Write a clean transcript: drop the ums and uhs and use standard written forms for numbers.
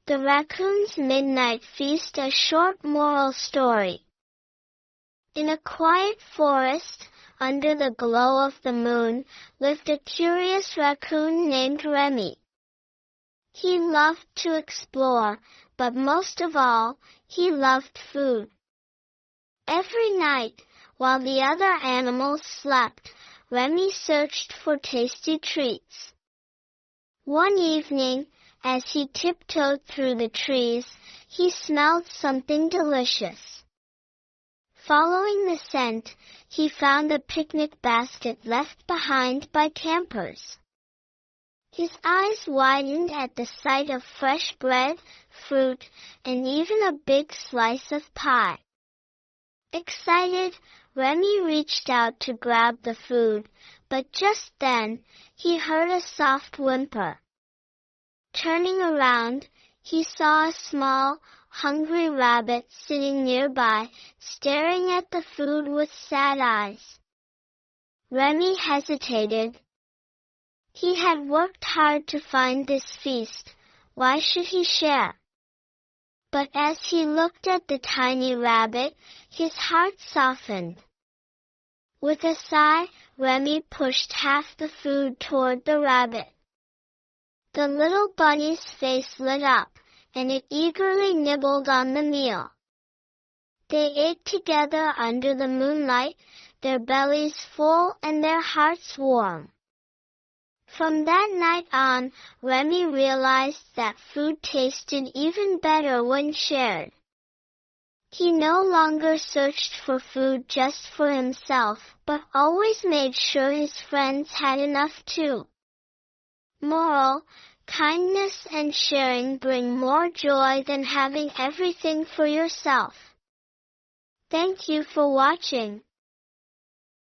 The Raccoon's Midnight Feast. A short moral story. In a quiet forest, under the glow of the moon, lived a curious raccoon named Remy. He loved to explore, but most of all, he loved food. Every night, while the other animals slept, Remy searched for tasty treats. One evening, as he tiptoed through the trees, he smelled something delicious. Following the scent, he found a picnic basket left behind by campers. His eyes widened at the sight of fresh bread, fruit, and even a big slice of pie. Excited, Remy reached out to grab the food, but just then, he heard a soft whimper. Turning around, he saw a small, hungry rabbit sitting nearby, staring at the food with sad eyes. Remy hesitated. He had worked hard to find this feast. Why should he share? But as he looked at the tiny rabbit, his heart softened. With a sigh, Remy pushed half the food toward the rabbit. The little bunny's face lit up, and it eagerly nibbled on the meal. They ate together under the moonlight, their bellies full and their hearts warm. From that night on, Remy realized that food tasted even better when shared. He no longer searched for food just for himself, but always made sure his friends had enough too. Moral: kindness and sharing bring more joy than having everything for yourself. Thank you for watching.